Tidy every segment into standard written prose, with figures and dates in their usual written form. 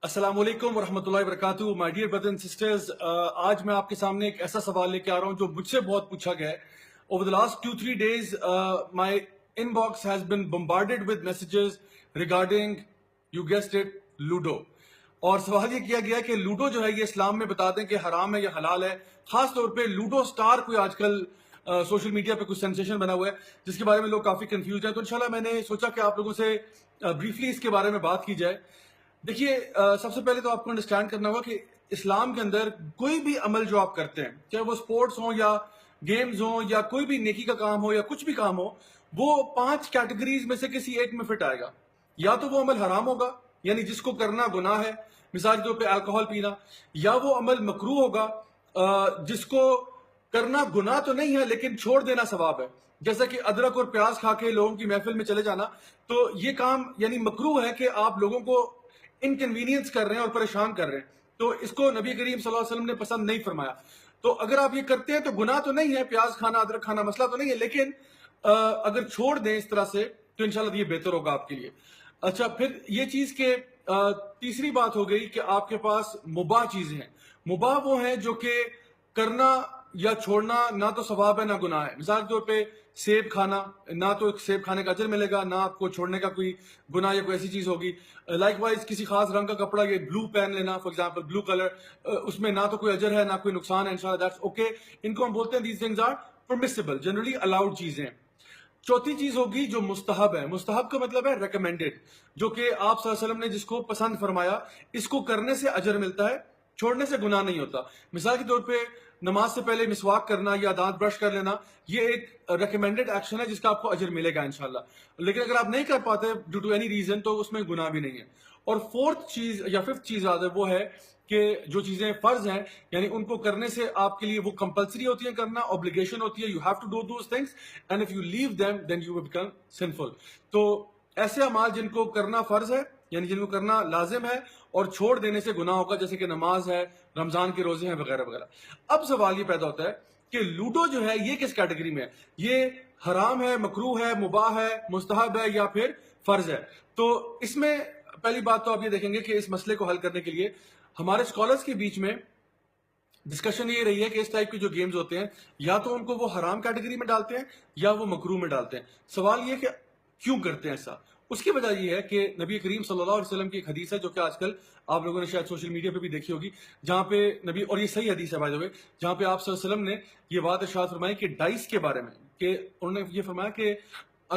السلام علیکم ورحمۃ اللہ وبرکاتہ my dear brother and sisters. آج میں آپ کے سامنے ایک ایسا سوال لے کے آ رہا ہوں جو مجھ سے بہت پوچھا گیا ہے. Over the last 2-3 days my inbox has been bombarded with messages regarding you guessed it Ludo. اور سوال یہ کیا گیا کہ لوڈو جو ہے یہ اسلام میں بتا دیں کہ حرام ہے یا حلال ہے. خاص طور پہ لوڈو سٹار کوئی آج کل سوشل میڈیا پہ کچھ سینسیشن بنا ہوا ہے جس کے بارے میں لوگ کافی کنفیوز ہیں. تو انشاءاللہ میں نے سوچا کہ آپ لوگوں سے بریفلی اس کے بارے میں بات کی جائے. دیکھیے سب سے پہلے تو آپ کو انڈرسٹینڈ کرنا ہوگا کہ اسلام کے اندر کوئی بھی عمل جو آپ کرتے ہیں, چاہے وہ سپورٹس ہوں یا گیمز ہوں یا کوئی بھی نیکی کا کام ہو یا کچھ بھی کام ہو, وہ 5 کیٹیگریز میں سے کسی ایک میں فٹ آئے گا. یا تو وہ عمل حرام ہوگا, یعنی جس کو کرنا گناہ ہے, مثال کے طور پہ الکوہل پینا. یا وہ عمل مکروہ ہوگا جس کو کرنا گناہ تو نہیں ہے لیکن چھوڑ دینا ثواب ہے, جیسا کہ ادرک اور پیاز کھا کے لوگوں کی محفل میں چلے جانا. تو یہ کام یعنی مکروہ ہے کہ آپ لوگوں کو انکنوینئنس کر رہے ہیں اور پریشان کر رہے ہیں. تو اس کو نبی کریم صلی اللہ علیہ وسلم نے پسند نہیں فرمایا. تو اگر آپ یہ کرتے ہیں تو گناہ تو نہیں ہے, پیاز کھانا ادرک کھانا مسئلہ تو نہیں ہے, لیکن اگر چھوڑ دیں اس طرح سے تو انشاءاللہ یہ بہتر ہوگا آپ کے لیے. اچھا, پھر یہ چیز کہ تیسری بات ہو گئی کہ آپ کے پاس مباح چیزیں ہیں. مباح وہ ہیں جو کہ کرنا یا چھوڑنا نہ تو ثواب ہے نہ گناہ ہے. مثال کے طور پہ سیب کھانا, نہ تو سیب کھانے کا اجر ملے گا, نہ آپ کو چھوڑنے کا کوئی گناہ یا کوئی ایسی چیز ہوگی. لائک وائز کسی خاص رنگ کا کپڑا, یہ بلو پہن لینا فار ایگزامپل, بلو کلر, اس میں نہ تو کوئی اجر ہے نہ کوئی نقصان ہے, انشاءاللہ دیٹس اوکے. ان کو ہم بولتے ہیں these things are permissible, generally allowed چیزیں. چوتھی چیز ہوگی جو مستحب ہے. مستحب کا مطلب ہے ریکمینڈیڈ, جو کہ آپ صلی اللہ علیہ وسلم نے جس کو پسند فرمایا, اس کو کرنے سے اجر ملتا ہے, چھوڑنے سے گناہ نہیں ہوتا. مثال کے طور پہ نماز سے پہلے مسواک کرنا یا دانت برش کر لینا, یہ ایک ریکمینڈیڈ ایکشن ہے جس کا آپ کو اجر ملے گا انشاءاللہ. لیکن اگر آپ نہیں کر پاتے ڈیو ٹو اینی ریزن تو اس میں گناہ بھی نہیں ہے. اور فورتھ چیز یا ففتھ چیز وہ ہے کہ جو چیزیں فرض ہیں یعنی ان کو کرنے سے آپ کے لیے وہ کمپلسری ہوتی ہیں, کرنا اوبلیگیشن ہوتی ہے, you have to do those things, and if you leave them then you will become sinful. تو ایسے اعمال جن کو کرنا فرض ہے یعنی جن کو کرنا لازم ہے اور چھوڑ دینے سے گناہ ہوگا, جیسے کہ نماز ہے, رمضان کے روزے ہیں وغیرہ وغیرہ. اب سوال یہ پیدا ہوتا ہے کہ لوڈو جو ہے یہ کس کیٹیگری میں ہے؟ یہ حرام ہے, مکروہ ہے, مباح ہے, مستحب ہے یا پھر فرض ہے؟ تو اس میں پہلی بات تو آپ یہ دیکھیں گے کہ اس مسئلے کو حل کرنے کے لیے ہمارے اسکالرس کے بیچ میں ڈسکشن یہ رہی ہے کہ اس ٹائپ کے جو گیمز ہوتے ہیں یا تو ان کو وہ حرام کیٹیگری میں ڈالتے ہیں یا وہ مکروہ میں ڈالتے ہیں. سوال یہ کہ کیوں کرتے ہیں ایسا؟ اس کی وجہ یہ ہے کہ نبی کریم صلی اللہ علیہ وسلم کی ایک حدیث ہے جو کہ آج کل آپ لوگوں نے شاید سوشل میڈیا پہ بھی دیکھی ہوگی, جہاں پہ نبی, اور یہ صحیح حدیث ہے بائی دی وے, جہاں پہ آپ صلی اللہ علیہ وسلم نے یہ بات ارشاد فرمائی کہ ڈائس کے بارے میں, کہ انہوں نے یہ فرمایا کہ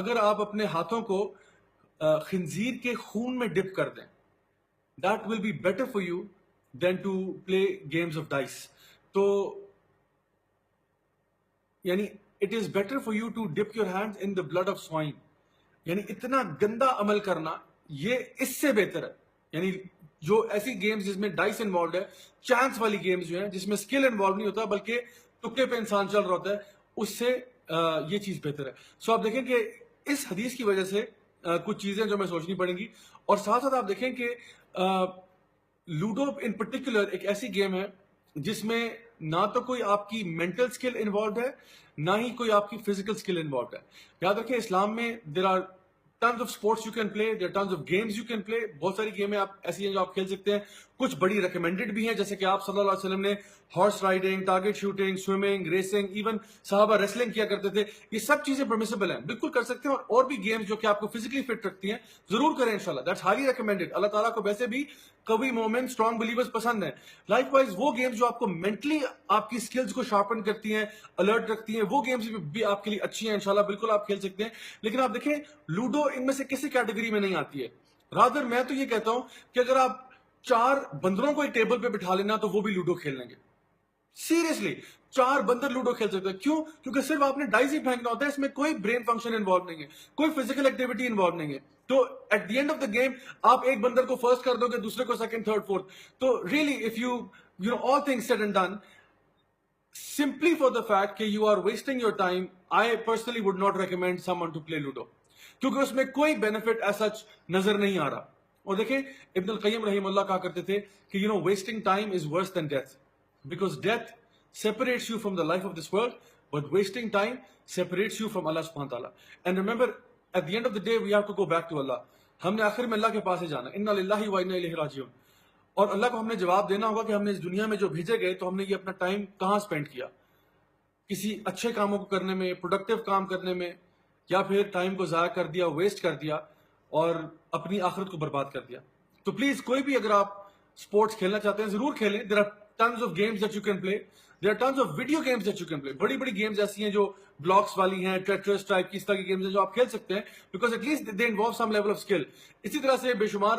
اگر آپ اپنے ہاتھوں کو خنزیر کے خون میں ڈپ کر دیں, that will be better for you than to play games of dice. تو یعنی it is better for you to dip your hands in the blood of swine. یعنی اتنا گندا عمل کرنا یہ اس سے بہتر ہے. یعنی جو ایسی گیمز جس میں ڈائس انوالوڈ ہے, چانس والی گیمز جو ہیں جس میں اسکل انوالو نہیں ہوتا بلکہ تکے پہ انسان چل رہا ہوتا ہے, اس سے یہ چیز بہتر ہے. سو آپ دیکھیں کہ اس حدیث کی وجہ سے کچھ چیزیں جو ہمیں سوچنی پڑیں گی. اور ساتھ ساتھ آپ دیکھیں کہ لوڈو ان پرٹیکولر ایک ایسی گیم ہے جس میں نہ تو کوئی آپ کی مینٹل اسکل انوالوڈ ہے نہ ہی کوئی آپ کی فزیکل اسکل انوالوڈ ہے. یاد رکھیں اسلام میں there are tons of sports you can play, there tons of games you can play. بہت ساری گیمیں آپ ایسی ہیں جو آپ کھیل سکتے ہیں, کچھ بڑی ریکمینڈیڈ بھی ہیں جیسے کہ آپ صلی اللہ علیہ وسلم نے horse riding, target shooting, swimming, racing, even صحابہ ریسلنگ کیا کرتے تھے. یہ سب چیزیں پرمیسیبل ہیں, بالکل کر سکتے ہیں. اور بھی گیمز جو کہ آپ کو فزیکلی فٹ رکھتی ہیں ضرور کریں انشاءاللہ, دیٹس ہائیلی ریکمینڈیڈ. اللہ تعالیٰ کو ویسے بھی قوی مومن, اسٹرانگ بلیورز پسند ہیں. لائک وائز وہ گیمز جو آپ کو مینٹلی آپ کی اسکلز کو شارپن کرتی ہیں, الرٹ رکھتی ہیں, وہ گیمز بھی آپ کے لیے اچھی ہیں انشاءاللہ, بالکل آپ کھیل سکتے ہیں. لیکن آپ دیکھیں لوڈو ان میں سے کسی کیٹیگری میں نہیں آتی ہے. رادر میں تو یہ کہتا ہوں کہ اگر آپ 4 بندروں کو ایک ٹیبل پہ بٹھا لینا تو وہ بھی لوڈو کھیل لیں گے. سیریسلی 4 بندر لوڈو کھیل سکتے ہیں. کیوں؟ کیونکہ صرف آپ نے ڈائز ہی پھینکنا ہوتا ہے, اس میں کوئی برین فنکشن انوالو نہیں ہے, کوئی فزیکل ایکٹیویٹی انوالو نہیں ہے. تو at the end of the game آپ ایک بندر کو فرسٹ کر دو گے, دوسرے کو سیکنڈ, تھرڈ, فورتھ. تو really if you know all things said and done, simply for the fact کہ you are wasting your time, I personally would not recommend someone to play Ludo, کیونکہ اس میں کوئی benefit as such نظر نہیں آ رہا. اور دیکھیں ابن القیم رحمہ اللہ کہا کرتے تھے کہ wasting time is worse than death, because death separates you from the life of this world, but wasting time separates you from Allah subhanahu wa ta'ala. And remember, at the end of the day we have to go back to Allah. ہم نے آخر میں اللہ کے پاس ہی جانا, inna lillahi wa inna ilayhi raji'un. اور اللہ کو ہم نے جواب دینا ہوگا کہ ہم نے اس دنیا میں جو بھیجے گئے تو ہم نے یہ اپنا ٹائم کہاں سپینڈ کیا, کسی اچھے کاموں کو کرنے میں, پروڈکٹیو کام کرنے میں, یا پھر ٹائم کو ضائع کر دیا, ویسٹ کر دیا اور اپنی آخرت کو برباد کر دیا. تو پلیز کوئی بھی اگر آپ اسپورٹس کھیلنا چاہتے ہیں ضرور کھیلیں. There are tons of games that you can play, there are tons of video games that you can play. بڑی بڑی گیمز ایسی ہیں جو بلاکس والی ہیں, ٹریٹرس ٹائپ کی اس طرح کی گیمز ہیں جو آپ کھیل سکتے ہیں, because at least they involve some level of skill. اسی طرح سے بے شمار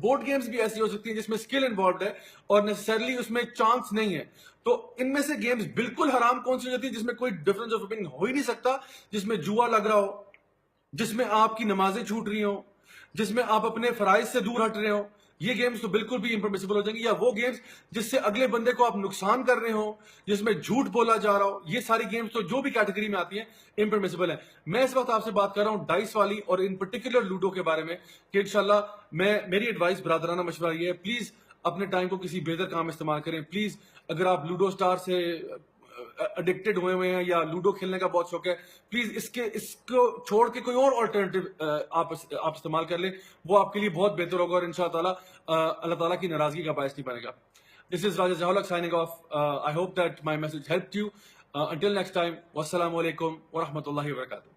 بورڈ گیمز بھی ایسی ہو سکتی ہیں جس میں اسکل انوالوڈ ہے اور نیسسرلی اس میں چانس نہیں ہے. تو ان میں سے گیمز بالکل حرام کون سی ہوتی ہیں جس میں کوئی ڈفرنس آف اوپینین ہو ہی نہیں سکتا, جس میں جوا لگ رہا ہو, جس میں آپ کی نمازیں چھوٹ رہی ہوں, جس میں آپ اپنے فرائض سے دور ہٹ رہے ہوں. یہ گیمز تو بالکل بھی امپرمیسیبل ہو جائیں گی. یا وہ گیمز جس سے اگلے بندے کو آپ نقصان کر رہے ہوں, جس میں جھوٹ بولا جا رہا ہو, یہ ساری گیمز تو جو بھی کیٹیگری میں آتی ہیں امپرمیسیبل ہیں. میں اس وقت آپ سے بات کر رہا ہوں ڈائس والی اور ان پرٹیکولر لوڈو کے بارے میں کہ انشاءاللہ میری ایڈوائس برادرانہ مشورہ یہ ہے, پلیز اپنے ٹائم کو کسی بہتر کام میں استعمال کریں. پلیز اگر آپ لوڈو اسٹار سے اڈکٹڈ ہوئے ہیں یا لوڈو کھیلنے کا بہت شوق ہے, پلیز اس کو چھوڑ کے کوئی اور آلٹرنیٹو آپ استعمال کر لیں, وہ آپ کے لیے بہت بہتر ہوگا اور انشاءاللہ اللہ تعالیٰ کی ناراضگی کا باعث نہیں بنے گا. This is Raja Jaholak signing off. I hope that my message helped you. Until next time, wassalamu alaikum wa rahmatullahi wa barakatuh.